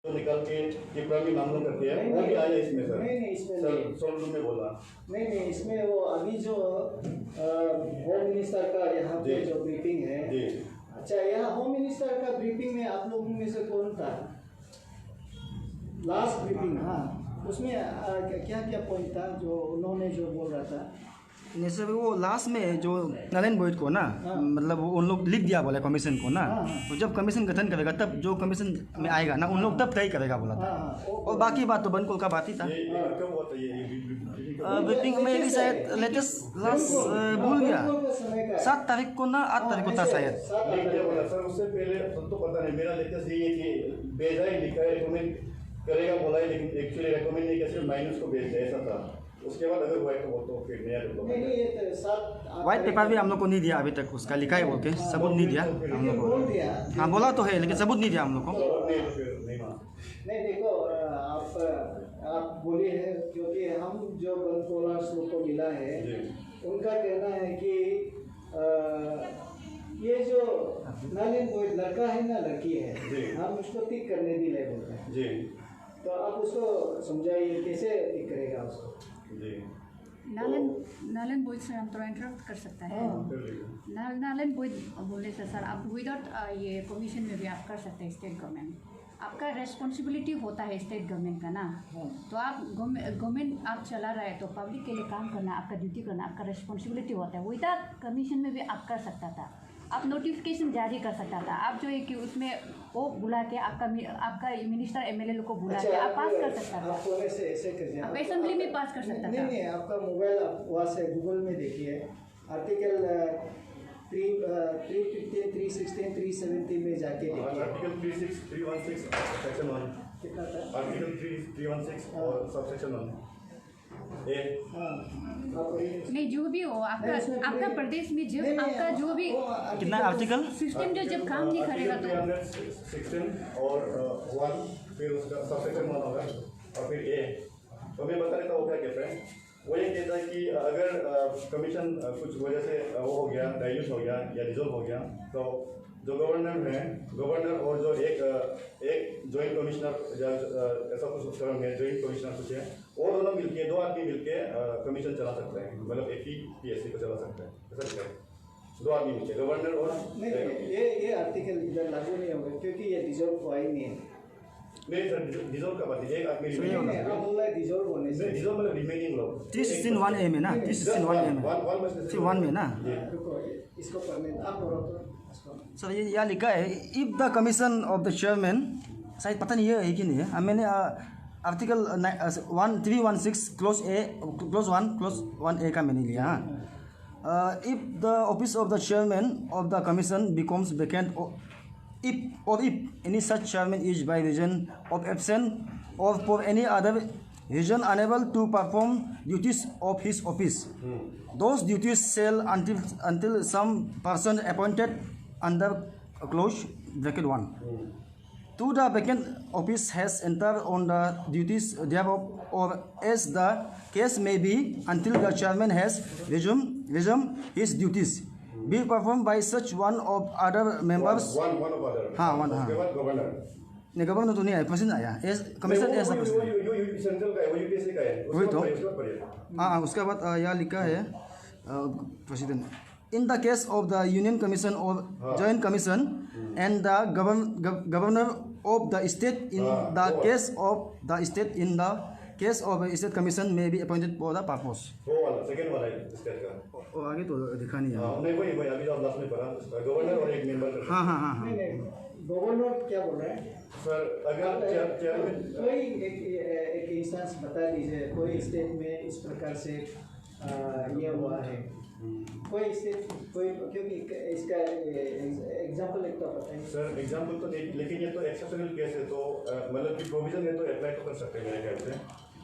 तो निकाल के टिप्पणी में मामला करते हैं वो भी आया इसमें सर। नहीं इसमें सर नहीं। सोल्डर में बोला नहीं इसमें वो अभी जो होम मिनिस्टर का यहाँ पे जो ब्रीफिंग है जी। अच्छा यहाँ होम मिनिस्टर का ब्रीफिंग में आप लोगों में से कौन था लास्ट ब्रीफिंग? हाँ उसमें क्या क्या पॉइंट था जो उन्होंने जो बोल रहा था? जैसे वो लास्ट में जो नरेंद्र बोइड को ना मतलब वो उन लोग लिख दिया बोला कमीशन को ना। तो जब कमीशन गठन करेगा तब जो कमीशन में आएगा ना उन लोग तब तय करेगा बोला था। और बाकी बात तो बनकोल का बात ही था। ब्रीफिंग में भी शायद लेटेस्ट लास्ट भूल गया 7 तारीख को ना 8 तारीख को था शायद। सर उससे पहले तो पता नहीं मेरा लेटेस्ट ये है कि भेजा ही लिखा है रिकमेंड करेगा बोला है लेकिन एक्चुअली रिकमेंड नहीं किया माइनस को भेज दिया ऐसा था। उसके बाद अगर हुआ है तो वो तो फिर नया डेवलपमेंट व्हाइट पेपर भी हम लोग को नहीं दिया अभी तक उसका लिखा है बोल के सबूत नहीं दिया हम लोग को। हाँ बोला तो है लेकिन सबूत नहीं दिया हम लोग को। नहीं देखो आप बोले हैं क्योंकि हम जो बनकोलर्स लोग को मिला है उनका कहना है कि ये जो नालिन कोई लड़का है ना लड़की है हम उसको टिक करने भी ले बोलते हैं जी। तो आप उसको समझाइए कैसे टिक करेगा उसको जी। नालन बोइड सर हम थोड़ा इंटरप्ट कर सकता है। नालन बोइड बोलने से सर आप विदाउट ये कमीशन में भी आप कर सकते हैं। स्टेट गवर्नमेंट आपका रेस्पॉन्सिबिलिटी होता है स्टेट गवर्नमेंट का ना। तो आप गवर्नमेंट आप चला रहे हैं तो पब्लिक के लिए काम करना आपका ड्यूटी करना आपका रेस्पॉन्सिबिलिटी होता है। विदाउट कमीशन में भी आप कर सकता था। आप नोटिफिकेशन जारी कर सकता था। आप जो है कि उसमें वो बुला के आपका मिनिस्टर एमएलए लोग को बुला के आप पास कर सकता था। आप ऐसे कर आप असेंबली में पास कर सकता था। नहीं आपका मोबाइल आप वहाँ से गूगल में देखिए आर्टिकल 315, 316, 317 में जाके देखिए। आर्टिकल 316 सेक्शन 1 कितना था? आर्टिकल 316 और सबसेक्शन 1 नहीं जो भी हो आपका प्रदेश में जब आपका जो भी कितना आर्टिकल सिस्टम जो जब काम नहीं करेगा तो 316 और 1 फिर उसका सबसेक्शन 1 होगा और फिर ए। तो मैं बता देता हूँ क्या फ्रेंड वो ये कहता है कि अगर कमीशन कुछ वजह से वो हो गया डाइल्यूट हो गया या डिजोल्व हो गया तो जो गवर्नर है गवर्नर और जो एक जॉइंट कमिश्नर या ऐसा कुछ टर्म है जॉइंट कमिश्नर कुछ है और दोनों मिलके 2 आदमी मिलके कमीशन चला सकते हैं। मतलब एक ही पीएससी को चला सकते हैं ऐसा है 2 आदमी मिलके गवर्नर और नहीं ये आर्टिकल इधर लागू नहीं होगा क्योंकि ये डिजोल्व हुआ ही नहीं है। नहीं सर डिजोल्व का बात है एक आदमी डिजोल्व होने से डिजोल्व मतलब रिमेनिंग लोग 316 1A में ना 316 1A में 1 में ना। इसको पढ़ने आप सर ये यहाँ लिखा है if the commission of the chairman शायद पता नहीं है कि नहीं है। मैंने आर्टिकल 1316 क्लोज 1 A का मैंने लिया। If the office of the chairman of the commission becomes vacant if any such chairman is by reason of absence or for any other reason unable to perform duties of his office, those duties shall until some person appointed under clause bracket 1 to the vacant office has entered on the duties thereof, or as the case may be, until the chairman has resumed his duties, be performed by such one of other members. one of other हाँ one हाँ governor नहीं governor तो नहीं आया president आया commission ऐसा president central का है वो यूपीएससी का है वही तो हाँ उसके बाद यहाँ लिखा है president in the case of the union commission और joint commission and the governor of the state in the case of the state in the case of state commission में be appointed for the purpose. वो वाला second वाला है state का और आगे तो दिखा नहीं है। नहीं वही अभी जो लास्ट में पढ़ा गवर्नर और एक मेंबर का। हाँ गवर्नर क्या बोल रहा है सर अगर चेयरमैन कोई एक इंस्टेंस बता दीजिए कोई स्टेट में इस प्रकार से ये हुआ है कोई स्टेट कोई क्योंकि इसका एग्जांपल एक तो पता है सर एग्जांपल तो नहीं लेकिन ये तो एक्सेप्शनल केस है तो मतलब कि प्रोविजन है तो अप्लाई तो कर सकते हैं मेरे ख्याल से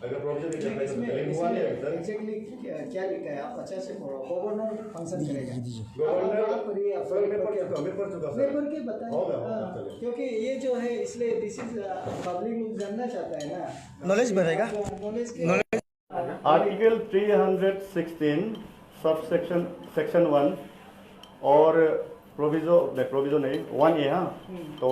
अगर प्रोविजन नहीं अप्लाई करते लेकिन हुआ नहीं अभी तक एग्जैक्टली क्या लिखा है आप अच्छा से पढ़ो गवर्नर फंक्शन करेगा गवर्नर मैं पढ़ चुका सर पेपर के बताएं क्योंकि ये जो है इसलिए दिस इज पब्लिक जानना चाहता है ना नॉलेज बढ़ेगा नॉलेज आर्टिकल 316 सबसेक्शन सेक्शन 1 और प्रोविजो नहीं 1A हाँ तो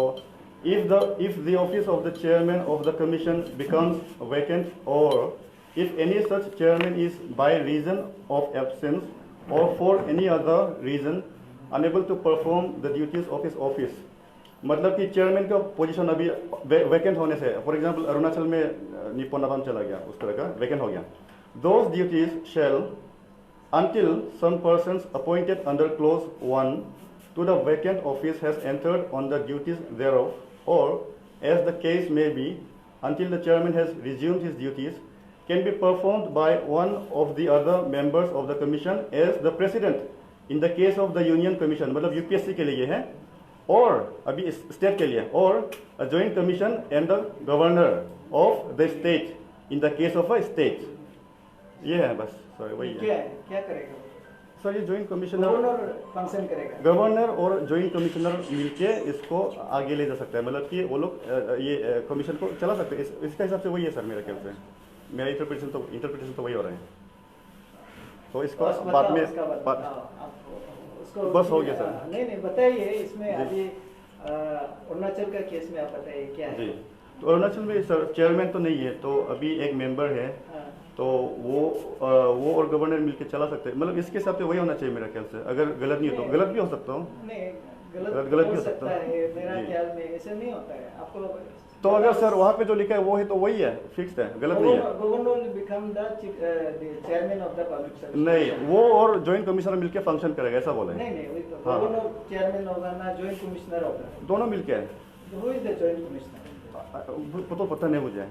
if the office of the chairman of the commission becomes vacant, or if any such chairman is by reason of absence or for any other reason unable to perform the duties of his office, मतलब कि chairman का position अभी vacant होने से, for example Arunachal में Nippon Nabam चला गया, उस तरह का वैकेंट हो गया, those duties shall until some persons appointed under clause 1 to the vacant office has entered on the duties thereof, or as the case may be until the chairman has resumed his duties, can be performed by one of the other members of the commission as the president in the case of the union commission, मतलब UPSC के लिए है, और अभी state के लिए, और a joint commission and the governor of the state in the case of a state. ये है बस, सॉरी वही है। क्या करेगा सर ये जॉइंट कमिश्नर गवर्नर फंक्शन करेगा, गवर्नर और जॉइंट कमिश्नर मिलके इसको आगे ले जा सकता है, मतलब कि वो लोग ये कमीशन को चला सकते हैं, इसका हिसाब से वही है सर, मेरे ख्याल से, मेरा इंटरप्रिटेशन तो वही हो रहा है, तो इसको बाद में बस हो गया सर। नहीं बताइए इसमें अभी अरुणाचल का केस में आप बताइए क्या है। जी, तो अरुणाचल में सर चेयरमैन तो नहीं है, तो अभी एक मेंबर है, तो वो और गवर्नर मिलके चला सकते हैं, मतलब इसके हिसाब से वही होना चाहिए मेरा ख्याल से, अगर गलत नहीं हो तो, गलत भी हो सकता हूँ, नहीं गलत भी हो सकता है, मेरा ख्याल में ऐसे नहीं होता है आपको। तो अगर सर वहाँ पे जो लिखा है वो है तो वही है, फिक्स्ड है, गलत नहीं है। Governor will become the chairman of the public service. नहीं, वो और जॉइंट कमिश्नर मिलके फंक्शन करेगा, ऐसा बोला है। नहीं वही तो गवर्नर चेयरमैन होगा ना जॉइंट कमिश्नर होगा, दोनों मिलके है। Who is the joint commissioner? तो पता नहीं मुझे,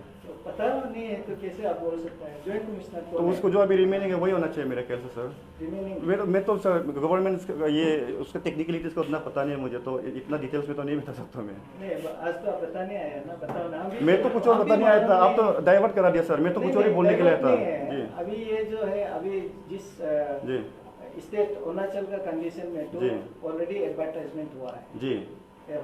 पता नहीं है तो कैसे आप बोल सकते हैं जॉइंट कमिश्नर? तो उसको जो अभी रिमेनिंग है वही होना चाहिए मेरे ख्याल से सर। रिमेनिंग मैं तो सर गवर्नमेंट ये उसका टेक्निकलिटीज का उतना पता नहीं है मुझे, तो इतना डिटेल्स में तो नहीं बता सकता मैं। नहीं आज तो पता नहीं आया ना, बताओ ना। मैं तो कुछ और पता नहीं आया था, आप तो डाइवर्ट करा दिया सर, मैं तो कुछ और ही बोलने के लिए आया था। जी अभी ये जो है अभी जिस जी स्टेट अरुणाचल का कंडीशन में तो जी ऑलरेडी एडवर्टाइजमेंट हुआ है जी,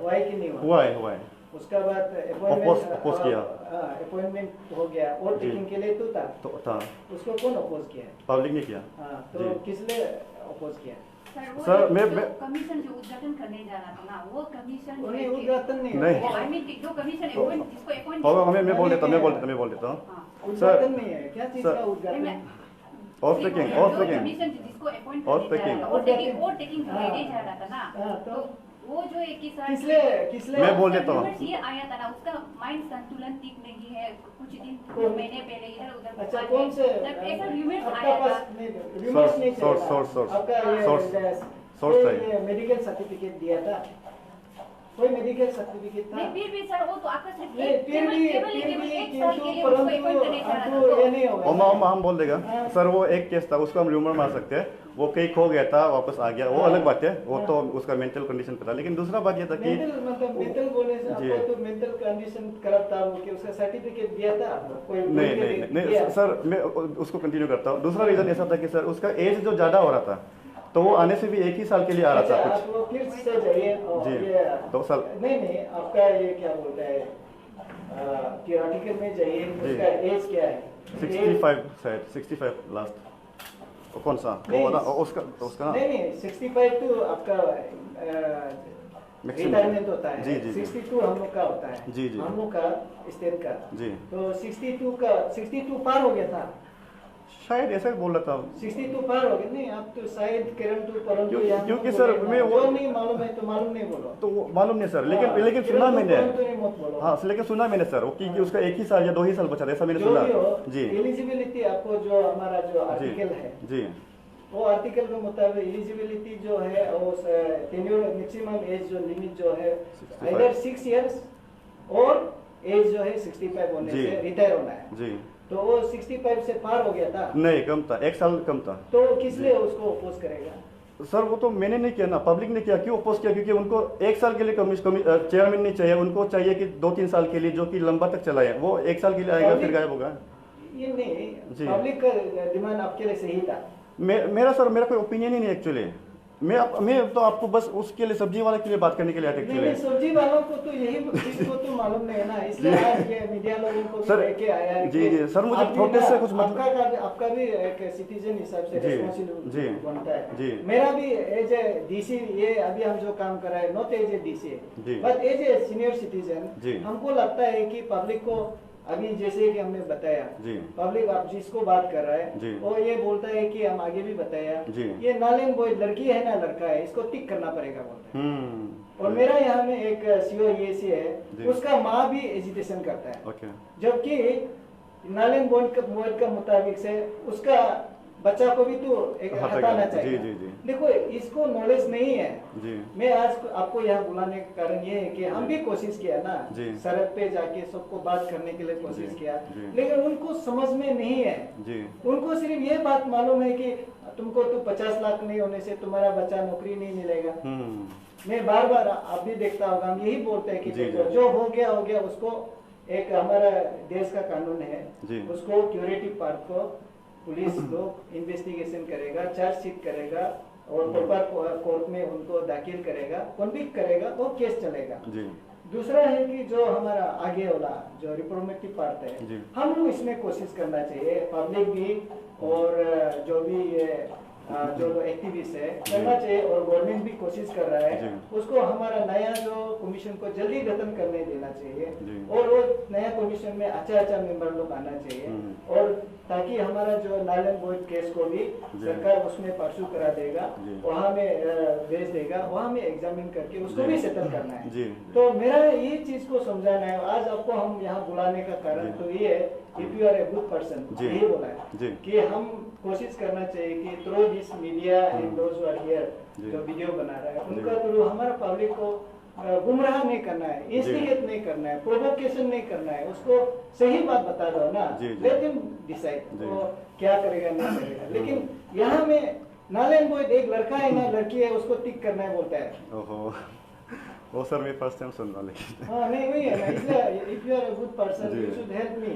हुआ है कि नहीं हुआ है। उसका बाद अपोज किया, अपॉइंटमेंट हो गया, और टेकिंग के लिए तो था, उसको कौन अपोज किया? पब्लिक ने किया। तो किसने अपोज किया? सर मैं कमीशन जो उद्घाटन करने जा रहा था ना, वो कमीशन उद्घाटन नहीं आई मीन जो कमीशन जिसको अपॉइंट होगा, मैं बोल देता हूँ उद्घाटन नहीं है, क्या चीज का उद्घाटन? ऑफ टेकिंग कमीशन जिसको अपॉइंट और टेकिंग लेने जा रहा था ना, तो वो जो एक ही साथ किसले मैं बोल देता हूँ, ये आया था ना, उसका माइंड संतुलन ठीक नहीं है, कुछ दिन महीने पहले इधर उधर। अच्छा कौन से ऐसा र्यूमर्स आपका आया पास था? र्यूमर्स नहीं सोर्स आपका सोर्स ये मेडिकल सर्टिफिकेट दिया था, कोई मेडिकल सर्टिफिकेट था? नहीं फिर भी सर वो तो आपका सिर्फ नहीं, फिर भी केवल एक साल के लिए उसको अपॉइंट करने जा रहा था, ये नहीं होगा। हम बोल देगा सर, वो एक केस था, उसको हम र्यूमर मार सकते हैं, वो कहीं खो गया था वापस आ गया, वो अलग बात है, वो तो उसका मेंटल कंडीशन पता। लेकिन दूसरा बात ये था कि मेंटल बोलने से आपको तो मेंटल कंडीशन खराब था, वो कि उसका सर्टिफिकेट दिया था कोई? नहीं सर, मैं उसको कंटिन्यू करता हूँ। दूसरा रीजन ऐसा था कि सर उसका एज जो ज्यादा हो रहा था, तो वो आने से भी एक ही साल के लिए आ रहा था कुछ। वो फिर से जाइए जी 2 साल। नहीं आपका ये क्या बोलता है कि आर्टिकल में जाइए, उसका एज क्या है? 65 शायद, 65 लास्ट। कौन सा वो वाला उसका नहीं 65 तो आपका रिटायरमेंट होता है। जी 62 हम लोग का होता है। जी हम लोग का स्टेट का जी, तो 62 पार हो गया था शायद, ऐसा ही बोल रहा था। 62 पार हो गया। नहीं आप तो शायद किरण तो परंतु क्योंकि सर मैं वो नहीं मालूम है तो मालूम नहीं बोलो, तो वो मालूम नहीं सर, लेकिन सुना मैंने, मत बोलो। हाँ लेकिन सुना मैंने सर कि उसका 1 ही साल या 2 ही साल बचा था, ऐसा मैंने सुना। जी एलिजिबिलिटी आपको जो हमारा जो आर्टिकल है जी, वो आर्टिकल के मुताबिक एलिजिबिलिटी जो है वो टेन्योर मैक्सिमम एज जो लिमिट जो है इधर 6 इयर्स और एज जो है 65 होने से रिटायर होना है जी, तो वो 65 से पार हो गया था। नहीं कम था, 1 साल कम था। तो किस लिए उसको अपोज करेगा? सर वो तो मैंने नहीं किया ना, पब्लिक ने किया। क्यों अपोज किया? क्योंकि उनको 1 साल के लिए चेयरमैन नहीं चाहिए, उनको चाहिए कि 2-3 साल के लिए, जो कि लंबा तक चलाए। वो 1 साल के लिए आएगा फिर गायब होगा। ये नहीं पब्लिक का डिमांड आपके लिए सही था। मेरा कोई ओपिनियन ही नहीं एक्चुअली। मैं तो आपको बस उसके लिए सब्जी वाले के लिए बात करने के लिए नहीं एक्चुअली नहीं, सब्जी वालों को तो यही चीज को तो मालूम नहीं है ना, इसलिए आज ये मीडिया लोगों को सर, लेके आया है जी कि जी सर, मुझे आप भी प्रोटेस्ट से ना, कुछ मतलब आपका भी एक सिटीजन हिसाब से जी, रिस्पॉन्सिबल जी, बनता है। जी। मेरा भी एज ए डीसी, ये अभी हम जो काम कर रहे हैं not as a DC ji. But as a senior जी। सिटीजन, हमको लगता है कि पब्लिक को अभी जैसे कि हमने बताया, जी। पब्लिक आप जिसको बात कर रहा जी। है वो ये बोलता है कि हम आगे भी बताया जी। ये नालेन बॉय लड़की है ना लड़का है, इसको टिक करना पड़ेगा बोलता है। और जी। मेरा यहाँ में एक सीओ ये सी जी। है, उसका माँ भी एजुकेशन करता है, ओके। जबकि नालेन बोर्ड का मुताबिक से उसका बच्चा को भी तो एक हटाना चाहिए। जी, जी, जी। देखो इसको नॉलेज नहीं है। जी। मैं आज आपको यहाँ बुलाने का कारण ये है कि हम भी कोशिश किया ना, जी। सड़क पे जाके सबको बात करने के लिए कोशिश जी, किया, जी। लेकिन उनको समझ में नहीं है। जी। उनको सिर्फ ये बात मालूम है कि तुमको तो 50 लाख नहीं होने से तुम्हारा बच्चा नौकरी नहीं मिलेगा। मैं बार बार आप भी देखता होगा, हम यही बोलते हैं कि जी, देखो, जी। जो हो गया उसको, एक हमारा देश का कानून है, जी। उसको क्यूरेटिव पार्ट को पुलिस लोग इन्वेस्टिगेशन करेगा, चार्जशीट करेगा और प्रॉपर कोर्ट में उनको दाखिल करेगा, कन्विक्ट करेगा और केस चलेगा। जी। दूसरा है कि जो हमारा आगे वाला जो रिप्रोमेटिव पार्ट है, जी। हम लोग इसमें कोशिश करना चाहिए, पब्लिक भी और जो भी ये जो एक्टिविस्ट है करना चाहिए, और गवर्नमेंट भी कोशिश कर रहा है, उसको हमारा नया जो कमीशन को जल्दी गठन करने देना चाहिए, और वो नया कमीशन में अच्छा मेंबर लोग आना चाहिए, और ताकि हमारा जो नालन बॉयज केस को भी सरकार उसमें परसू करा देगा, वहाँ में भेज देगा, वहाँ में एग्जामिन करके उसको भी सेटल करना है। तो मेरा ये चीज को समझाना है। आज आपको हम यहाँ बुलाने का कारण तो ये है, if you are a good person, यही बोला है कि हम कोशिश करना चाहिए कि through this media and those who are here, जो वीडियो बना रहा है उनका थ्रू हमारा पब्लिक को गुमराह नहीं करना है, इंस्टिगेट नहीं करना है, प्रोवोकेशन नहीं करना है, उसको सही बात बता दो ना, लेट हिम डिसाइड वो क्या करेगा नहीं करेगा। लेकिन यहाँ में नालेन बॉय एक लड़का है ना लड़की है, उसको टिक करना है बोलता है। ओहो, वो सर मैं फर्स्ट टाइम सुन रहा लेकिन। हाँ नहीं वही है ना, इसलिए if you are a good person you should help me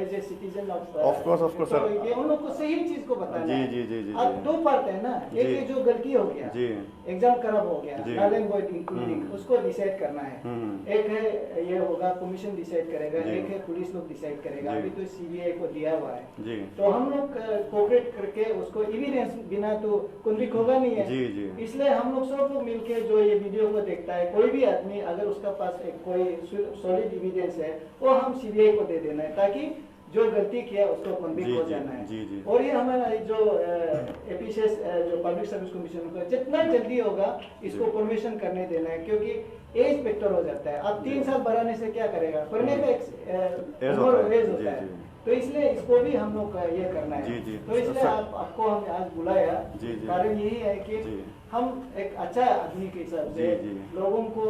as a citizen of course sir. ये उन लोग को सही चीज को बताना है। जी। अब दो पार्ट है ना, एक ये जो गलती हो गया, एग्जाम खराब हो गया, नालेन बॉय इंक्लूडिंग, उसको डिसाइड करना है। एक है ये होगा कमीशन डिसाइड करेगा, एक है पुलिस लोग डिसाइड करेगा। अभी तो सीबीआई को दिया हुआ है, तो हम लोग कोऑपरेट करके उसको एविडेंस बिना तो कन्विक्ट होगा नहीं है। इसलिए हम लोग सब लोग मिलके जो ये वीडियो को देखता है, कोई भी आदमी अगर उसका पास एक कोई सॉलिड एविडेंस है, वो हम सीबीआई को दे देना है, ताकि जो गलती किया उसको कन्विक्ट हो जाना है। और ये हमारा जो एपीसीएस जो पब्लिक सर्विस कमीशन को जितना जल्दी होगा इसको परमिशन करने देना है, क्योंकि एज फैक्टर हो जाता है। अब 3 साल बढ़ाने से क्या करेगा, पढ़ने का एज होता है, तो इसलिए इसको भी हम लोग ये करना है। तो इसलिए आपको हम आज बुलाया, कारण यही है कि हम एक अच्छा आदमी के हिसाब से लोगों को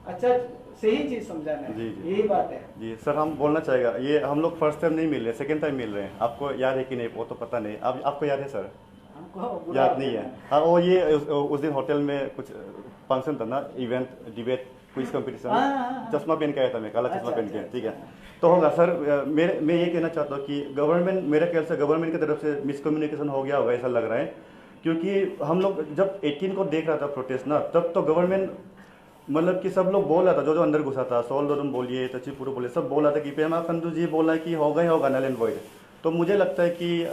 अच्छा सही चीज समझाना है, यही बात है। जी सर, हम बोलना चाहेगा, ये हम लोग फर्स्ट टाइम नहीं मिल रहे, सेकंड टाइम मिल रहे हैं। आपको याद है कि नहीं वो तो पता नहीं, आपको याद है सर? हमको याद नहीं है। हाँ, वो ये उस दिन होटल में कुछ फंक्शन था ना, इवेंट, डिबेट, क्विज कंपटीशन, चश्मा पहन के आया था मैं, काला चश्मा पहन के, ठीक है। तो होगा सर, मैं ये कहना चाहता हूँ कि गवर्नमेंट, मेरे ख्याल से गवर्नमेंट की तरफ से मिसकम्युनिकेशन हो गया होगा, ऐसा लग रहा है। क्योंकि हम लोग जब 18 को देख रहा था प्रोटेस्ट ना, तब तो गवर्नमेंट मतलब कि सब लोग बोल रहा था, जो अंदर घुसा था, सोल दोरम बोलिए, तचिपुरु बोलिए, सब बोल रहा था कि पेमा खंडू जी बोला है कि होगा ही होगा नालेन बॉयज। तो मुझे लगता है कि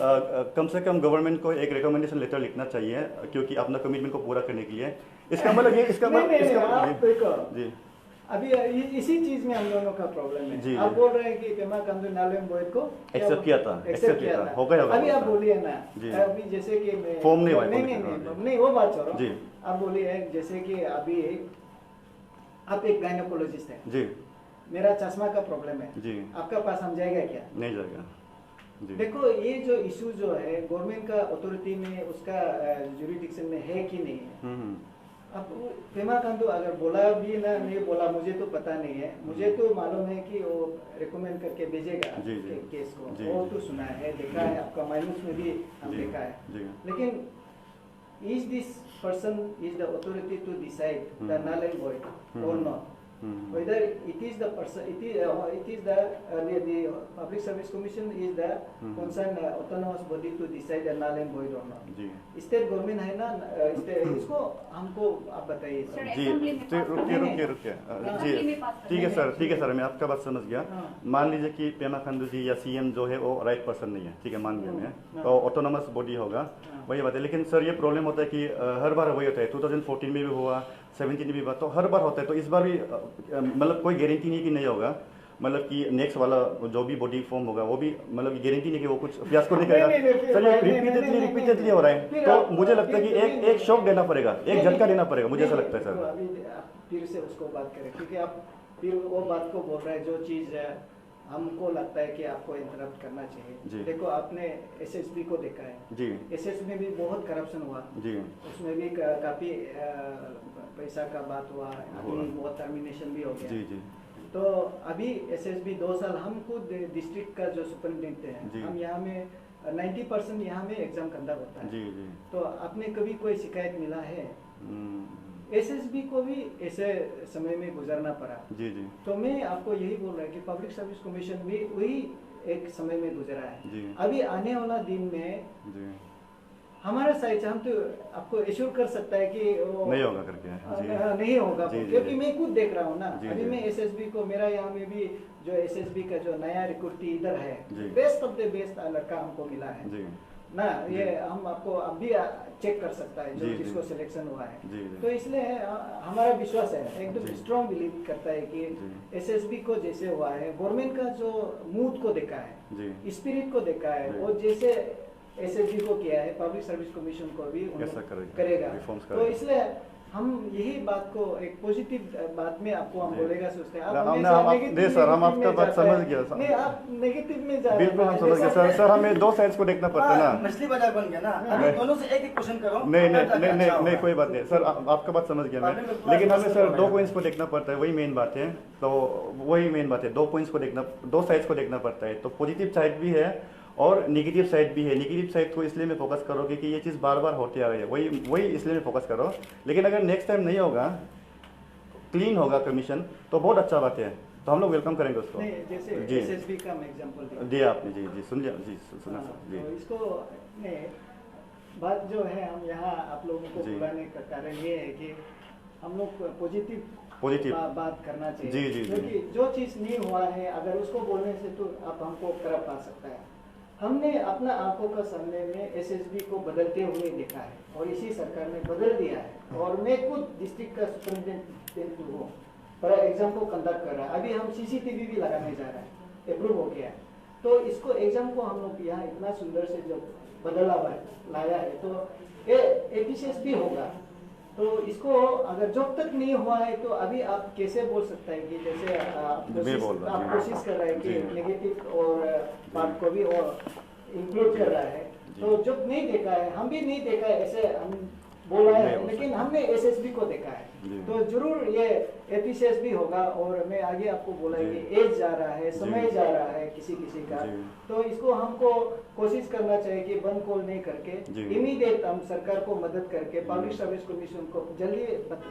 कम से कम गवर्नमेंट को एक रिकमेंडेशन लेटर लिखना चाहिए, क्योंकि अपना कमिटमेंट को पूरा करने के लिए। इसका मतलब ये, इसका जी अभी इसी चीज में हम दोनों का प्रॉब्लम है। आप बोल रहे हैं कि पेमा खंडू नालेन बॉयज को एक्सेप्ट किया था, हो गया। अभी आप बोलिए ना, अभी जैसे कि फॉर्म नहीं वो बात छोड़ो, आप बोलिए जैसे कि अभी आप एक गायनोकोलॉजिस्ट है जी, मेरा चश्मा का प्रॉब्लम है जी, आपका पास हम जाएगा क्या? नहीं जाएगा जी। देखो ये जो इशू जो है गवर्नमेंट का अथॉरिटी में, उसका जुरिडिक्शन में है कि नहीं है। अब पेमा खंडू अगर बोला भी ना नहीं बोला मुझे तो पता नहीं है, मुझे तो मालूम है कि वो रिकमेंड करके भेजेगा केस को, वो तो सुना है, देखा है, आपका माइनस में भी हम देखा है। लेकिन is this person is the authority to decide the null and void or not? whether it is the person, it is the Public Service Commission is the concerned autonomous body to decide the null and void or not. जी state government है ना, इसको हमको आप बताइए sir. जी रुकिए जी ठीक है सर, ठीक है सर, मैं आपका बात समझ गया। मान लीजिए कि पेमा खांडू जी या सीएम जो है वो राइट पर्सन नहीं है, ठीक है, मान लिया मैं, तो ऑटोनोमस बॉडी होगा, वही बात है। लेकिन सर ये प्रॉब्लम होता है कि हर बार वही होता है, 2014 में भी हुआ, 17 में भी हुआ, तो हर बार होता है। तो इस बार भी मतलब कोई गारंटी नहीं कि नहीं होगा, मतलब कि नेक्स्ट वाला जो भी बॉडी फॉर्म होगा वो भी मतलब गारंटी नहीं कि वो कुछ फियास्को नहीं करेगा। सर ये रिपीटेडली हो रहा है, तो मुझे लगता है कि एक शॉक देना पड़ेगा, एक झटका देना पड़ेगा, मुझे ऐसा लगता है सर। अभी फिर से उसको बात करें, क्योंकि आप फिर वो बात को बोल रहे हैं जो चीज़ हमको लगता है कि आपको इंटरप्ट करना चाहिए। देखो आपने एसएसबी को देखा है जी, एसएसबी में भी बहुत करप्शन हुआ जी, उसमें भी काफ़ी पैसा का बात हुआ, अभी बहुत टर्मिनेशन भी हो गया जी जी। तो अभी एसएसबी 2 साल हम खुद डिस्ट्रिक्ट का जो सुपरिटेंडेंट है, हम यहाँ में 90% यहाँ में एग्जाम कंडक्ट होता है जी जी। तो आपने कभी कोई शिकायत मिला है? एसएसबी को भी ऐसे समय में गुजरना पड़ा जी जी। तो मैं आपको यही बोल रहा है कि पब्लिक सर्विस कमीशन भी वही एक समय में गुजरा है जी। अभी आने वाला दिन में जी हमारा साइड हम तो आपको एश्योर कर सकता है कि वो नहीं होगा करके नहीं होगा जी, क्योंकि जी, मैं खुद देख रहा हूँ ना। जी, अभी जी। मैं एसएसबी को, मेरा यहाँ में भी जो एसएसबी का जो नया रिक्रूटी इधर है, जी। बेस्ट ऑफ द बेस्ट लड़का हमको मिला है जी ना। ये हम आपको अब भी चेक कर सकता है जो जी, जी। जिसको सिलेक्शन हुआ है। जी, जी। तो इसलिए हमारा विश्वास है, एकदम जी। स्ट्रॉन्ग बिलीव करता है कि एसएसबी को जैसे हुआ है, गवर्नमेंट का जो मूड को देखा है, जी स्पिरिट को देखा है, जी। और जैसे एसएसबी को किया है पब्लिक सर्विस कमीशन को भी ऐसा करेगा। रिफॉर्म्स तो करेगा। इसलिए हम यही बात को एक पॉजिटिव बात में आपको हम जी। बोलेगा सोचते हैं। नहीं सर, हम आपका बात समझ गया सर। नहीं, आप नेगेटिव में जा रहे हैं। बिल्कुल हम समझ गए सर। सर हमें दो साइड्स को देखना पड़ता है ना। मछली बाजार बन गया ना, अभी दोनों से एक क्वेश्चन करो। नहीं कोई बात नहीं सर, आपका बात समझ गया मैं, लेकिन हमें सर 2 पॉइंट्स को देखना पड़ता है, वही मेन बात है। तो वही मेन बात है, 2 पॉइंट्स को देखना, 2 साइड्स को देखना पड़ता है। तो पॉजिटिव साइड भी है और नेगेटिव साइड भी है। नेगेटिव साइड को इसलिए मैं फोकस करोगे कि ये चीज़ बार बार होती आ रही है, वही इसलिए मैं फोकस करो। लेकिन अगर नेक्स्ट टाइम नहीं होगा, क्लीन होगा कमीशन, तो बहुत अच्छा बात है, तो हम लोग वेलकम करेंगे उसको। नहीं, जैसे जी एसएसबी का मैं एग्जांपल दिया आपने, जी जी सुन लिया जी, सुना हाँ, जी तो इसको नहीं, बात जो है हम यहाँ आप लोगों को जी। बुलाने का कारण ये है कि हम लोग पॉजिटिव बात करना चाहिए। जी, जी, जी। क्योंकि जो चीज़ नहीं हुआ है अगर उसको बोलने से तो आप हमको खराब पा सकता है। हमने अपना आंखों का सामने में एसएसबी को बदलते हुए देखा है और इसी सरकार ने बदल दिया है। और मैं खुद डिस्ट्रिक्ट का सुपरिटेंडेंट हूँ, पर एग्जाम को कंडक्ट कर रहा है। अभी हम सीसीटीवी भी लगाने जा रहे हैं, अप्रूव हो गया है। तो इसको एग्जाम को हम लोग यहाँ इतना सुंदर से जब बदला हुआ है, लाया है, तो ये एफिशिएंस भी होगा। तो इसको अगर जब तक नहीं हुआ है तो अभी आप कैसे बोल सकते हैं कि जैसे आप कोशिश कर रहे हैं कि नेगेटिव और पार्ट को भी और इंक्लूड कर रहा है, तो जब नहीं देखा है, हम भी नहीं देखा है, ऐसे हम बोला है, लेकिन हमने एसएसबी को देखा है, तो जरूर ये एफिशिएंस भी होगा। और मैं आगे आपको बोला कि एज जा रहा है, समय जा रहा है किसी का, तो इसको हमको कोशिश करना चाहिए कि बंद कॉल नहीं करके इमीडिएट हम सरकार को मदद करके पब्लिक सर्विस कमीशन को जल्दी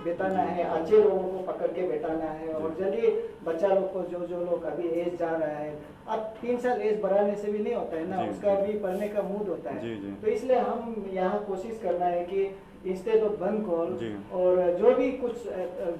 बैठाना है, अच्छे लोगों को पकड़ के बैठाना है, और जल्दी बच्चा लोग को जो लोग अभी एज जा रहा है, अब 3 साल एज बढ़ाने से भी नहीं होता है ना, उसका भी पढ़ने का मूड होता है। तो इसलिए हम यहाँ कोशिश करना है कि इंस्टेड ऑफ बंद कॉल, और जो भी कुछ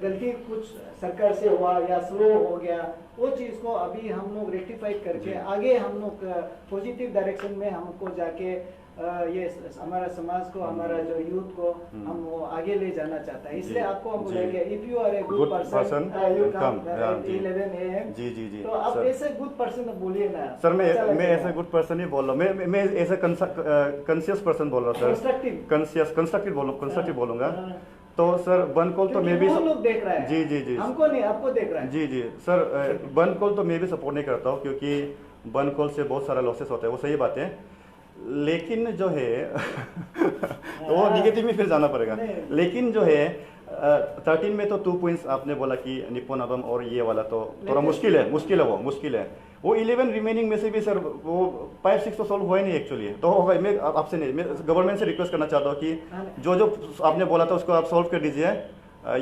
गलती कुछ सरकार से हुआ या स्लो हो गया, वो चीज़ को अभी हम लोग रेक्टिफाई करके आगे हम लोग पॉजिटिव डायरेक्शन में हमको जाके ये हमारा समाज को, हमारा जो यूथ को हम वो आगे ले जाना चाहता है। इसलिए आपको हम बोलेंगे if you are a good person you come 11 AM। जी जी जी। तो आप ऐसे गुड पर्सन बोलिए ना सर। मैं ऐसे गुड पर्सन ही बोल रहा हूँ, मैं ऐसे कंसियस पर्सन बोल रहा हूँ सर, कंस्ट्रक्टिव बोलूंगा। तो सर बंद कॉल तो मैं भी लोग देख रहा है, जी जी जी, हमको नहीं आपको देख रहा है। जी जी सर, बंद कॉल तो मैं भी सपोर्ट नहीं करता हूँ, क्योंकि बंद कॉल से बहुत सारा लॉसेस होता है, वो सही बात है। लेकिन जो है वो निगेटिव में फिर जाना पड़ेगा। लेकिन जो है 13 में तो 2 पॉइंट्स आपने बोला कि निप्पन अबम और ये वाला तो थोड़ा मुश्किल है। वो 11 रिमेनिंग में से भी सर वो 5-6 तो सॉल्व हुआ ही नहीं एक्चुअली। तो मैं आपसे नहीं, मैं गवर्नमेंट से रिक्वेस्ट करना चाहता हूँ कि जो आपने बोला था उसको आप सॉल्व कर दीजिए।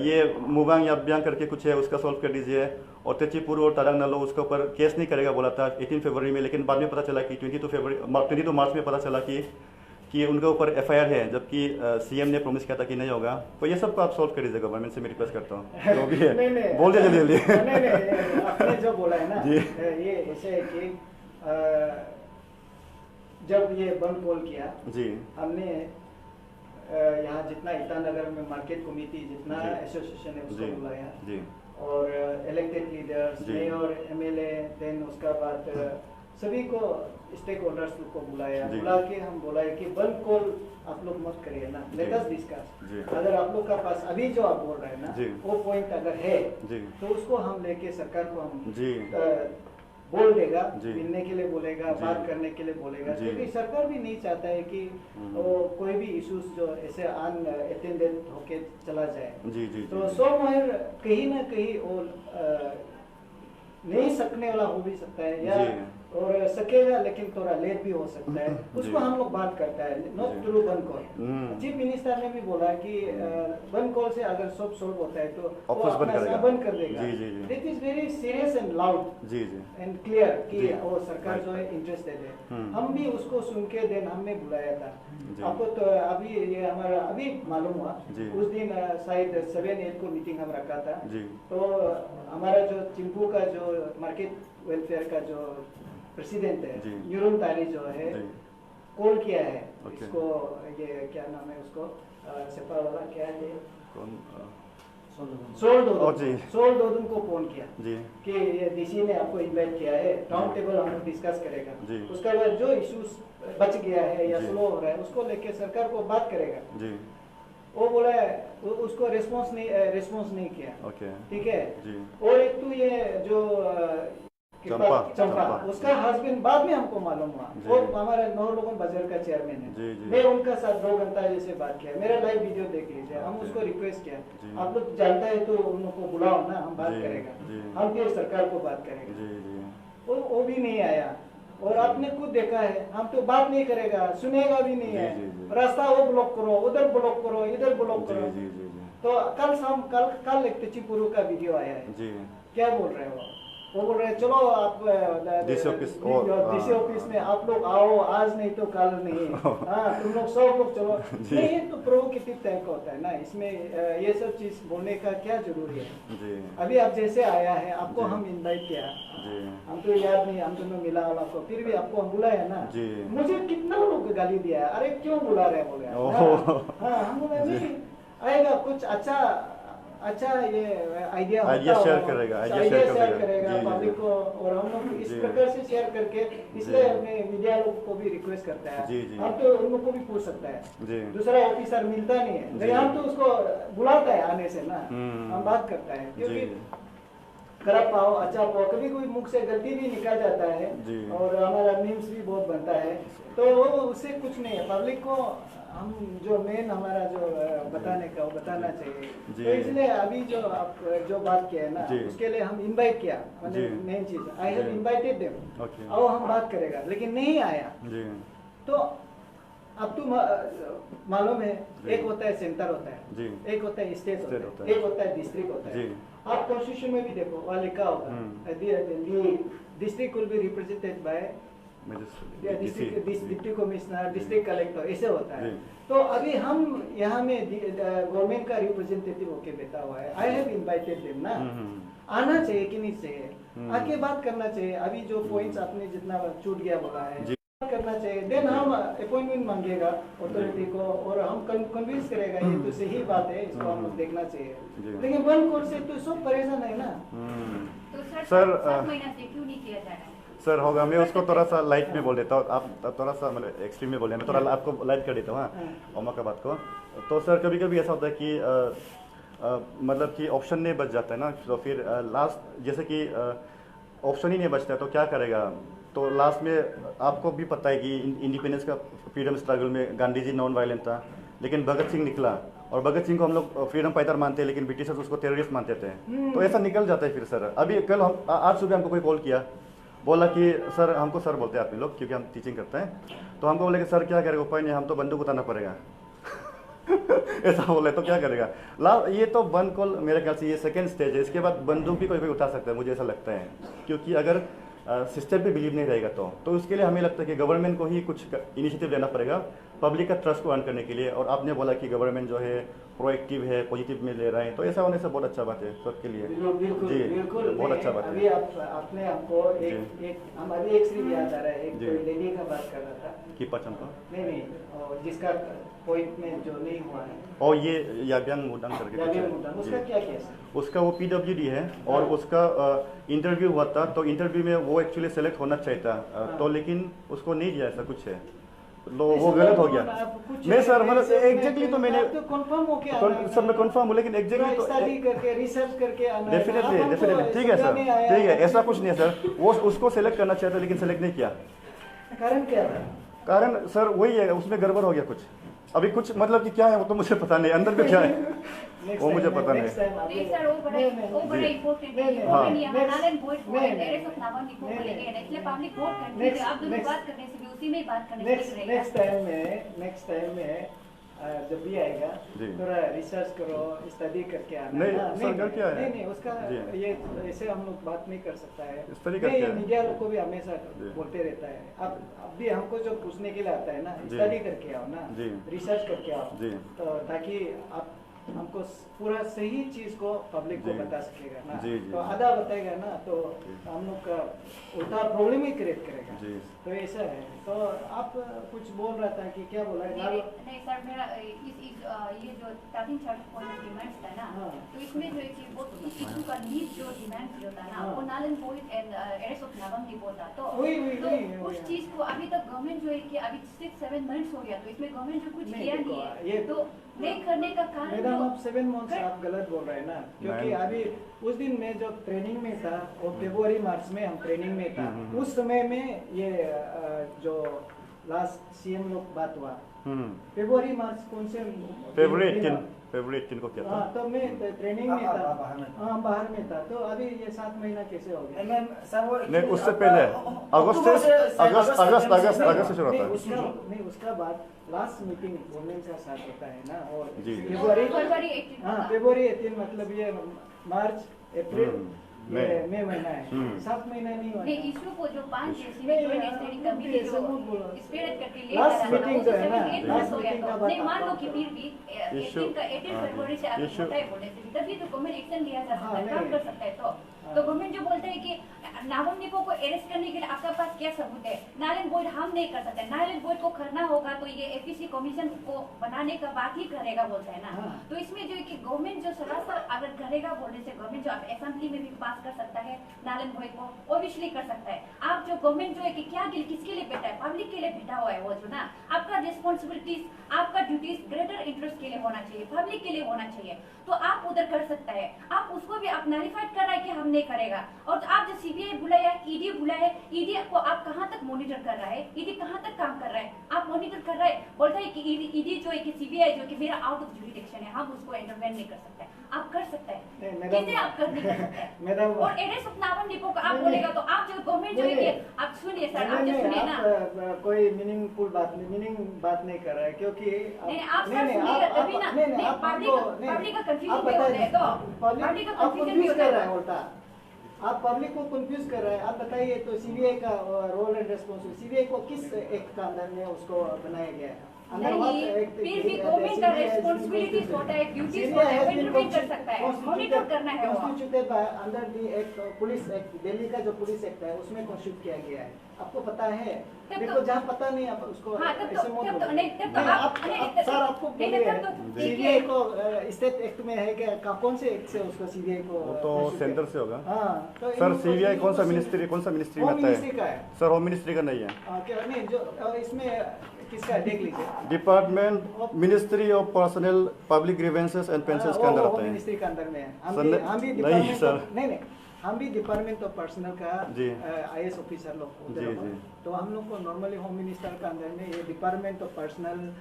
ये मुबांग याब्यांग करके कुछ है उसका सॉल्व कर दीजिए, और तेचिपुर और तारंग नालो उसके ऊपर केस नहीं करेगा बोला था 18 फरवरी में, लेकिन बाद में पता चला कि 22 मार्च में पता चला कि उनके ऊपर FIR है, जबकि CM ने प्रॉमिस किया था कि नहीं होगा। तो ये सबको आप सॉल्व कर दीजिए, गवर्नमेंट से मैं रिक्वेस्ट करता हूँ जो भी है। नहीं, बोल दीजिए जल्दी नहीं, आपने जो बोला है ना जी। ये ऐसे है कि जब ये बंद कॉल किया जी हमने यहाँ जितना ईटानगर में मार्केट कमेटी जितना जी। एसोसिएशन है जी उसको बुलाया, जी और इलेक्टेड लीडर्स, जी। मेयर, MLA, देन उसका बाद सभी को स्टेक होल्डर्स को बुलाया, जी। बुला के हम बोला है कि बंद कॉल आप लोग मत करिए ना, लेट अस डिस्कस। जी। अगर आप लोग का पास अभी जो आप बोल रहे हैं ना जी। वो पॉइंट अगर है जी तो उसको हम लेके सरकार को हम जी बोल देगा, जी। मिलने के लिए बोलेगा, जी। बात करने के लिए बोलेगा, जी। क्योंकि सरकार भी नहीं चाहता है कि वो कोई भी इश्यूज जो ऐसे अनअटेंडेड होके चला जाए। जी जी तो सोमवार कहीं ना कहीं वो नहीं सकने वाला हो भी सकता है, या जी। और सकेगा लेकिन थोड़ा लेट भी हो सकता है, उसको जी। हम लोग बात करता है, नॉट जी। थ्रू बंद कॉल। हम्म। चीफ मिनिस्टर ने भी बोला कि बंद कॉल से अगर सब सॉल्व होता है तो वो ऑफिस बंद अपना करेगा। बंद कर देगा। जी, जी, जी। This is very serious and loud जी जी एंड क्लियर कि जी। वो सरकार जो है इंटरेस्टेड है। हम भी उसको सुन के देन हमने बुलाया था जी। आपको, तो अभी ये हमारा अभी मालूम हुआ, जी। उस दिन शायद 7-8 को मीटिंग हम रखा था। जी तो हमारा जो चिंपू का जो मार्केट वेलफेयर का जो प्रेसिडेंट है जी। न्यूरुल तारी जो है जी कॉल किया है ओके। इसको, ये क्या नाम है उसको, सेपा वाला क्या है, कौन सोल जी। दोदुन को फोन किया जी कि ये DC ने आपको इनवाइट किया है, राउंड टेबल हम डिस्कस करेगा। जी। उसके बाद जो इश्यूज बच गया है या जी। स्लो हो रहा है उसको लेके सरकार को बात करेगा। जी वो बोला है उसको रिस्पांस नहीं किया। ओके ठीक है। जी और एक तो ये जो चंपा उसका हस्बैंड बाद में हमको मालूम हुआ, जी। वो हमारे नौलोगन बाजार का चेयरमैन है। जी, जी। मैं उनका साथ 2 घंटा जैसे बात किया, मेरा लाइव वीडियो देख लीजिए। हम ओके। उसको रिक्वेस्ट किया, जी। आप लोग जानता है तो उनको बुलाओ ना, हम बात जी, करेगा, जी। हम फिर सरकार को बात करेंगे। जी जी वो भी नहीं आया, और आपने खुद देखा है, हम तो बात नहीं करेगा, सुनेगा भी नहीं जी, है। जी, जी। रास्ता वो ब्लॉक करो, उधर ब्लॉक करो, इधर ब्लॉक जी करो। जी जी जी तो कल एक चिपुरू का वीडियो आया है, जी क्या बोल रहे हो? वो बोल रहे हैं चलो आप DC ऑफिस DC ऑफिस में आप लोग आओ, आज नहीं तो कल नहीं। हाँ, तुम लोग सब लोग चलो। जी। नहीं, ये तो प्रोवोकेटिव टाइप का होता है ना, इसमें ये सब चीज बोलने का क्या जरूरी है? जी अभी आप जैसे आया है, आपको जी। हम इनवाइट किया, जी हम तो याद नहीं, हम दोनों मिला वाला को, फिर भी आपको हम बुलाया ना। जी। मुझे कितना लोग गाली दिया है, अरे क्यों बुला रहे बोले। ओहो। हाँ, हम बोले नहीं आएगा, कुछ अच्छा ये आइडिया आइडिया शेयर करेगा, आइडिया शेयर शेयर करेगा। करेगा जी, जी, पब्लिक जी। को, और हम लोग इस जी। प्रकार से शेयर करके, इसलिए जी। अपने मीडिया लोग को भी रिक्वेस्ट करता है। जी, जी। हम तो उन लोग को भी पूछ सकता है, जी दूसरा ऑफिसर मिलता नहीं है, जी। लेकिन हम तो उसको बुलाता है आने से ना, हम्म। हम बात करता है, जी क्योंकि खराब पाओ अच्छा पाओ, कभी कोई मुख से गलती भी निकल जाता है, जी। और हमारा मीम्स भी बहुत बनता है, तो वो उससे कुछ नहीं है। पब्लिक को हम जो मेन हमारा जो बताने का वो बताना चाहिए। जी। तो इसलिए अभी जो आप जो बात किया है ना, जी। उसके लिए हम इनवाइट किया, जी। मेन चीज आई हैव जी। इनवाइटेड देम, ओके आओ हम बात करेगा, लेकिन नहीं आया। जी तो अब तो मालूम है, जी। एक होता है सेंटर होता है, जी एक होता है स्टेट स्टेट होता होता है, है। एक होता है डिस्ट्रिक्ट होता है। जी। आप कॉन्स्टिट्यूशन में भी देखो, वहाँ लिखा होगा district will be represented by district commissioner, district collector, ऐसे होता है। जी। तो अभी हम यहाँ में गवर्नमेंट का रिप्रेजेंटेटिव होके बैठा हुआ है, आई हैव इनवाइटेड देम ना, आना चाहिए कि नहीं चाहिए, आके बात करना चाहिए। अभी जो पॉइंट्स आपने जितना छूट गया बोला है, जी। बात करना चाहिए, देन हम अपॉइंटमेंट मांगेगा अथॉरिटी को, और हम कन्विंस करेगा ये तो सही बात है, इसको हम लोग देखना चाहिए। जी। लेकिन वन कोर्स से तो सब परेशान है ना। तो सर, सर 7 महीना से क्यों नहीं किया जा रहा है? सर होगा, मैं उसको थोड़ा सा लाइट में बोल देता हूँ, आप थोड़ा सा मतलब एक्सट्रीम में बोले, मैं थोड़ा आपको लाइट कर देता हूँ। हाँ, ओमा का बात को। तो सर कभी कभी ऐसा होता है कि मतलब कि ऑप्शन नहीं बच जाता है ना, तो फिर लास्ट जैसे कि ऑप्शन ही नहीं बचता है तो क्या करेगा। तो लास्ट में आपको भी पता है कि इंडिपेंडेंस का फ्रीडम स्ट्रगल में गांधी जी नॉन वायलेंट था, लेकिन भगत सिंह निकला, और भगत सिंह को हम लोग फ्रीडम फाइटर मानते हैं, लेकिन ब्रिटिशर्स उसको टेररिस्ट मानते थे। तो ऐसा निकल जाता है फिर सर। अभी कल हम आज सुबह हमको कोई कॉल किया, बोला कि सर, हमको सर बोलते हैं आप लोग क्योंकि हम टीचिंग करते हैं, तो हमको बोले कि सर क्या करेगा, उपाय नहीं, हम तो बंदूक उतारना पड़ेगा। ऐसा बोले तो क्या करेगा। ये तो बंद कॉल मेरे ख्याल से ये सेकंड स्टेज है, इसके बाद बंदूक भी कोई कोई उठा सकता है, मुझे ऐसा लगता है। क्योंकि अगर सिस्टम पे बिलीव नहीं रहेगा तो उसके लिए हमें लगता है कि गवर्नमेंट को ही कुछ इनिशिएटिव लेना पड़ेगा पब्लिक का ट्रस्ट को अर्न करने के लिए। और आपने बोला कि गवर्नमेंट जो है प्रोएक्टिव है, पॉजिटिव में ले रहा है, तो ऐसा होने से बहुत अच्छा बात है सबके लिए। बिल्कुल जी, बिल्कुल। बहुत अच्छा बात है। अभी आपने हमको एक हम अभी एक सीरीज याद आ रहा है, एक जी। कोई लेडी का बात कर रहा था। कि पचंपा नहीं, और जिसका पॉइंट में जो नहीं हुआ है, और ये याब्यांग मुडंग करके कुछ याबिंग है। मुडंग, जी। उसका क्या केस है? उसका वो PWD है और उसका इंटरव्यू हुआ था, तो इंटरव्यू में वो एक्चुअली सेलेक्ट होना चाहिए था, तो लेकिन उसको नहीं दिया, ऐसा कुछ है, तो वो गलत हो गया। नहीं सर, मतलब एग्जैक्टली तो मैंने कंफर्म हो के सर मैं कंफर्म हूँ, लेकिन एग्जैक्टली तो स्टडी करके रिसर्च करके आना है। डेफिनेटली आप हमको डेफिनेटली ठीक है सर, समझाने आया ठीक है, ऐसा कुछ नहीं है सर। वो उसको सेलेक्ट करना चाहिए था लेकिन सेलेक्ट नहीं किया। कारण क्या था? कारण सर वही है, उसमें गड़बड़ हो गया कुछ। अभी कुछ मतलब कि क्या है वो तो मुझे पता नहीं, अंदर में क्या है वो मुझे पता नहीं। नहीं सर, वो बड़ा इम्पोर्टेंट है। हाँ। वो यहाँ नालन वोट को एरेस ऑफ नावन निको को लेके है, इसलिए पब्लिक वोट करती है। आप दोनों बात करने से भी उसी में ही बात करने से ठीक रहेगा। नेक्स्ट टाइम में जब भी आएगा जी। थोड़ा रिसर्च करो, स्टडी करके आना। नहीं, हाँ, सर, क्या है? नहीं उसका जी। ये ऐसे हम लोग बात नहीं कर सकता है। स्टडी करके नहीं, आना। मीडिया लोग को भी हमेशा जी। बोलते रहता है। अब भी हमको जो पूछने के लिए आता है ना, जी। स्टडी करके आओ ना, जी। रिसर्च करके आओ, जी। तो ताकि आप हमको पूरा सही चीज को पब्लिक को जी। बता सकेगा ना। जी, जी। तो आधा बताएगा ना तो हम लोग का उल्टा प्रॉब्लम ही क्रिएट करेगा। जी। तो ऐसा है। तो आप कुछ बोल रहा था कि क्या बोला है? नहीं सर, मेरा ये जो 13 पॉइंट डिमांड्स था ना, हाँ। तो इसमें जो है कि वो इशू का लीड जो डिमांड जो था ना, हाँ। वो नालन पॉइंट एंड एरेस ऑफ नावम रिपोर्ट था। तो वही, तो वही, उस चीज को अभी तक गवर्नमेंट जो है कि अभी 6-7 मंथ्स हो गया, तो इसमें गवर्नमेंट जो कुछ नहीं, किया देखो, नहीं ये- है, तो नहीं करने का कारण मैडम जो आप 7 मंथ्स आप गलत बोल रहे हैं ना, क्योंकि मैं- अभी उस दिन में जो ट्रेनिंग में था वो फरवरी मार्च में हम ट्रेनिंग में था। उस समय में ये जो लास्ट CM लोग बात हुआ फरवरी मार्च कौन से फरवरी 18 को क्या था? हाँ, तो मैं ट्रेनिंग में था। हाँ, बाहर में था। तो अभी ये 7 महीना कैसे हो गया? नहीं, उससे पहले अगस्त से शुरू होता है। नहीं, उसका बाद लास्ट मीटिंग वुमेन का साथ होता है ना, और जी। फरवरी फरवरी 18 हाँ, फरवरी 18 मतलब ये मार्च अप्रैल ये मई। मई महीना है। 7 महीना नहीं हुआ। नहीं, इशू को जो 5 नहीं, जॉइंट स्टडी कमेटी ऐसे मत बोलो। जो स्पीड करके ले Last जा रहा meeting जो है ना, था, last हो गया meeting का तो बात नहीं, मान लो आप कि फिर भी 18 फरवरी से अगर issue- होता है बोले तो तभी तो गवर्नमेंट एक्शन लिया जा सकता हाँ, है, काम नहीं। कर सकता है। तो गवर्नमेंट जो बोलते हैं कि नावम निको को अरेस्ट करने के लिए आपका पास क्या सबूत है? नारायण बोर्ड हम नहीं कर सकते, नारायण बोर्ड को करना होगा तो ये APC कमीशन को बनाने का बात ही करेगा बोलता है ना। हाँ। तो इसमें जो है कि गवर्नमेंट जो सरासर अगर करेगा बोलने से गवर्नमेंट जो असेंबली में भी पास कर सकता है नारायण बोर्ड को ओबियसली कर सकता है। आप जो गवर्नमेंट जो है कि क्या किसके लिए बैठा है, पब्लिक के लिए बैठा हुआ है वो जो ना, आपका रिस्पॉन्सिबिलिटीज आपका ड्यूटीज ग्रेटर इंटरेस्ट के लिए होना चाहिए, पब्लिक के लिए होना चाहिए, तो आप उधर कर सकता है। आप उसको भी आप नैरिफाइड कर रहा है कि हम नहीं करेगा। और आप जो CBI बुलाया, ED बुलाया, ED को आप कहाँ तक मॉनिटर कर रहा है, ED कहाँ तक काम कर रहा है, आप मॉनिटर कर रहा है। बोलता है कि ED जो है कि CBI जो कि मेरा आउट ऑफ जुरिडिक्शन है, हम उसको इंटरवेन नहीं कर सकते। आप कर सकते हैं, नहीं, मैडम- कैसे आप कर नहीं कर सकते हैं? मैडम- और एड्रेस ऑफ नावन डिपो को आप नहीं, बोलेगा तो आप जो गवर्नमेंट जो है नहीं, कि आप सुनिए सर, आप नहीं, जो सुनिए ना, आप कोई मीनिंगफुल बात नहीं कर रहा है, क्योंकि नहीं आप सर सुनिएगा तभी ना, नहीं पब्लिक का कंफ्यूजन भी होता है, तो पब्लिक का कंफ्यूजन भी होता कर रहा है है। उल्टा। आप पब्लिक को कंफ्यूज कर रहा है। आप बताइए तो CBI का रोल एंड रेस्पॉन्सिबिलिटी, CBI को किस एक्ट का अंदर में उसको बनाया गया है? नहीं, फिर भी गवर्नमेंट का रिस्पॉन्सिबिलिटीज होता है, ड्यूटीज होता है, वो इंटरवेन कर सकता है, मॉनिटर करना है वो। Constituted by under the act police act, Delhi का जो पुलिस एक्ट है उसमें कॉन्स्टिट्यूट किया गया है। आपको पता है? तब देखो तो- जहाँ पता नहीं आप उसको हाँ, तब तो- ऐसे मत तब तो- बोलो। नहीं, तब तो नहीं, आप- नहीं, सर आपको नहीं, बोलिए, तब तो ठीक CBI है। को स्टेट एक्ट में है क्या? कौन से एक्ट से उसको CBI को वो तो constitute सेंटर किया? से होगा। हाँ, तो सर इन- CBI कौन सा होम मिनिस्ट्री में मिनिस्ट्री आता का है? है। सर होम मिनिस्ट्री का नहीं है, क्या नहीं जो इसमें किसका है? देख लीजिए। Department ministry of personnel public grievances and pensions के अंदर वो आता है। मिनिस्ट्री के अंदर में है। सर, हम भी नहीं, डिपार्टमेंट सर। नहीं हम भी डिपार्टमेंट ऑफ पर्सनल का जी। IAS ऑफिसर लोग होते जी, हैं। जी। तो हम लोग को नॉर्मली होम मिनिस्टर का अंदर में ये डिपार्टमेंट ऑफ पर्सनल,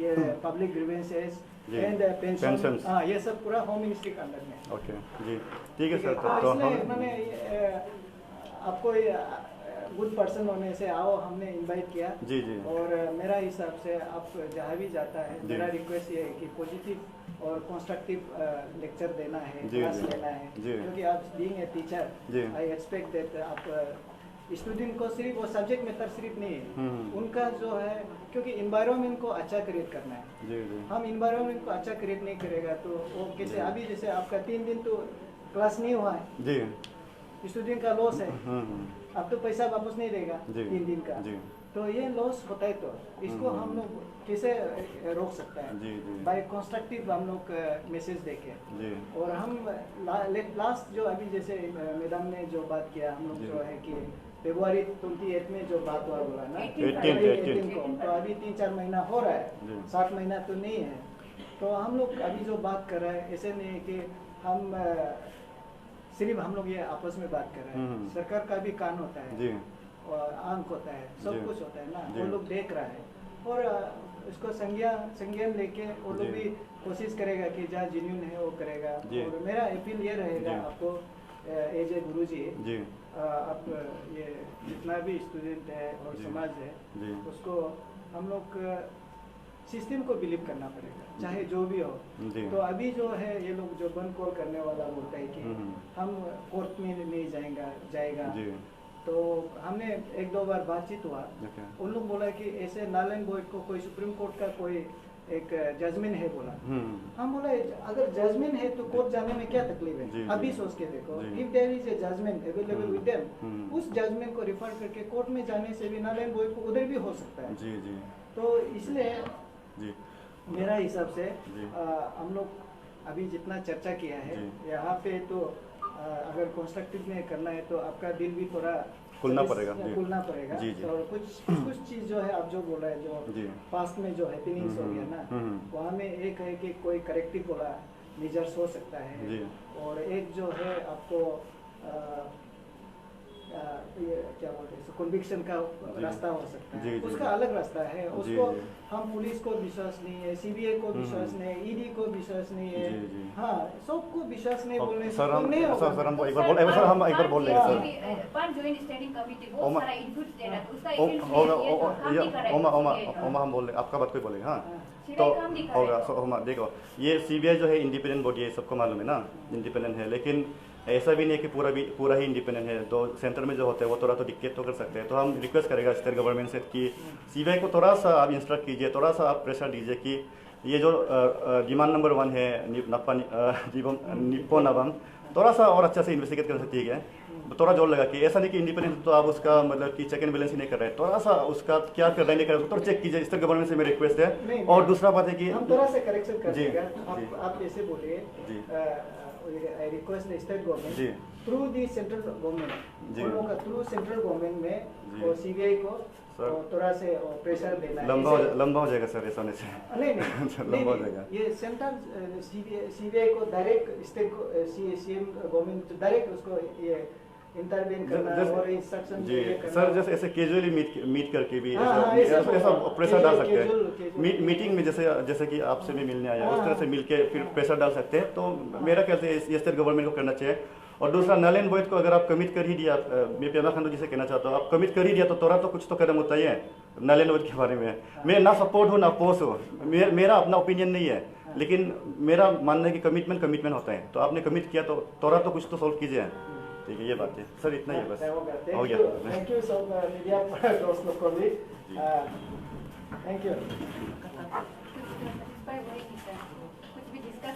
ये पब्लिक ग्रीवेंसेस जी। And pension, Pensions। हाँ ये सब पूरा होम मिनिस्ट्री के अंदर में है। ओके जी, ठीक है सर। तो तो इसलिए हम मैंने आपको ये गुड पर्सन होने से आओ हमने इनवाइट किया। जी जी और मेरा हिसाब से आप जहाँ भी जाता है जी। मेरा रिक्वेस्ट ये है कि पॉजिटिव और कंस्ट्रक्टिव लेक्चर देना है, जी, क्लास जी। लेना है, जी। क्योंकि आप बीइंग ए टीचर जी। आई एक्सपेक्ट दैट आप स्टूडेंट को सिर्फ वो सब्जेक्ट मैटर सिर्फ नहीं है, उनका जो है क्योंकि इन्वायरमेंट को अच्छा क्रिएट करना है। जी जी हम इन्वायरमेंट को अच्छा क्रिएट नहीं करेगा तो वो कैसे, अभी जैसे आपका 3 दिन तो क्लास नहीं हुआ है, जी स्टूडेंट का लॉस है, अब तो पैसा वापस नहीं देगा जी। 3 दिन का, जी तो ये लॉस होता है। तो इसको हम लोग कैसे रोक सकते हैं? जी जी बाय कंस्ट्रक्टिव हम लोग मैसेज देके। जी और हम लास्ट जो अभी जैसे मैडम ने जो बात किया, हम लोग जी। जो है कि फरवरी 28 में जो बात हुआ बोला ना 18 को, तो अभी 3-4 महीना हो रहा जी। है, 7 महीना तो नहीं है। तो हम लोग अभी जो बात कर रहे हैं ऐसे नहीं है कि हम सिर्फ हम लोग ये आपस में बात कर रहे हैं, सरकार का भी कान होता है जी और आंख होता है, जी। सब कुछ होता है ना, जी। वो लोग देख रहा है और इसको संज्ञान लेके वो लोग जी। भी कोशिश करेगा कि जहाँ जेन्युइन है वो करेगा। जी। और मेरा अपील ये रहेगा जी। आपको एज ए गुरु जी, जी आप ये जितना भी स्टूडेंट है और जी। समाज है जी उसको हम लोग सिस्टम को बिलीव करना पड़ेगा, चाहे जो भी हो। जी तो अभी जो है ये लोग जो बंद कॉल करने वाला बोलता है कि हम कोर्ट में नहीं जाएगा, जी तो हमने 1-2 बार बातचीत हुआ, ओके उन लोग बोला कि ऐसे नालन बॉयड को कोई सुप्रीम कोर्ट का कोई एक जजमेंट है बोला। हम बोला अगर जजमेंट है तो कोर्ट जाने में क्या तकलीफ जी, है, जी। अभी सोच के देखो, जी। If there is a judgement available with them, hmm. उस जजमेंट को रिफर करके कोर्ट में जाने से भी नालन बॉयड को उधर भी हो सकता है। जी जी तो इसलिए जी मेरा हिसाब से जी। हम लोग अभी जितना चर्चा किया है जी। यहाँ पे तो अगर कंस्ट्रक्टिव में करना है तो आपका दिल भी थोड़ा खुलना पड़ेगा, जी। खुलना पड़ेगा। जी, जी। और कुछ चीज जो है आप जो बोल रहे हैं जो जी पास्ट में जो हैपनिंग्स हो गया ना, वहाँ में एक है कि कोई करेक्टिव बोला मेजर्स हो सकता है, जी। और एक जो है आपको ये क्या बोलते हैं कन्विक्शन का जी। रास्ता हो सकता जी, है, जी, उसका जी। अलग रास्ता है। जी, उसको जी। हम पुलिस को विश्वास नहीं है, सीबीआई को विश्वास नहीं है, ईडी को विश्वास नहीं है, जी, जी। हाँ सबको विश्वास नहीं बोलने से सर तो हम नहीं होगा। सर हम एक बार बोल सर हम एक बार बोल लेंगे सर ओमा ओमा हम बोल रहे आपका बात कोई बोलेगा। हाँ तो होगा होगा देखो ये सीबीआई जो है इंडिपेंडेंट बॉडी है, सबको मालूम है ना, इंडिपेंडेंट है, लेकिन ऐसा भी नहीं है कि पूरा ही इंडिपेंडेंट है। तो सेंटर में जो होता है वो थोड़ा तो डिक्टेट तो कर सकते हैं। तो हम रिक्वेस्ट करेगा स्टेट गवर्नमेंट से कि सीबीआई को थोड़ा सा आप इंस्ट्रक्ट कीजिए, थोड़ा सा आप प्रेशर दीजिए कि ये जो डिमांड नंबर 1 है निप्पो नबम, थोड़ा सा और अच्छा से इन्वेस्टिगेट कर सकती है, थोड़ा जोर लगा कि ऐसा नहीं कि इंडिपेंडेंट तो आप उसका मतलब कि चेक एंड बैलेंस ही नहीं कर रहे हैं, थोड़ा सा उसका क्या कर रहे नहीं कर रहे तो चेक कीजिए। स्टेट गवर्नमेंट से मेरी रिक्वेस्ट है। नहीं, और दूसरा बात है कि हम थोड़ा सा करेक्शन कर जी, देगा। जी। आप ऐसे बोलिए, जी। आई रिक्वेस्ट द स्टेट जी। Government through the central government, जी। उन लोगों का थ्रू सेंट्रल गवर्नमेंट में जी। और सीबीआई को सर। थोड़ा से प्रेशर देना है। लंबा हो जाएगा सर ऐसा नहीं से। नहीं लंबा हो जाएगा। ये सेंट्रल सीबीआई को डायरेक्ट स्टेट को सीएम गवर्नमेंट डायरेक्ट उसको ये इंटरवेन करना और इंस्ट्रक्शन जी सर, जैसे ऐसे कैजुअली मीट करके भी हाँ, ऐसा प्रेशर डाल सकते casual हैं। मीटिंग में जैसे कि आपसे भी मिलने आया उस तरह से मिलके फिर प्रेशर डाल सकते हैं। तो मेरा ख्याल से ये स्टेट गवर्नमेंट को करना चाहिए। और दूसरा नलन बॉयज को अगर आप कमिट कर ही दिया, मैं पेमा खान जी से कहना चाहता हूँ, आप कमिट कर ही दिया तो थोड़ा तो कुछ तो कदम होता ही है नलन बॉयज के बारे में। मैं ना सपोर्ट हूँ ना अपोज हूँ, मेरा अपना ओपिनियन नहीं है, लेकिन मेरा मानना है कि कमिटमेंट होता है। तो आपने कमिट किया तो थोड़ा तो कुछ तो सोल्व कीजिए। ठीक है, ये बात है सर, इतना ही है बस हो गया। थैंक यू सो मीडिया दोस्तों को भी थैंक यू। कुछ भी डिस्कस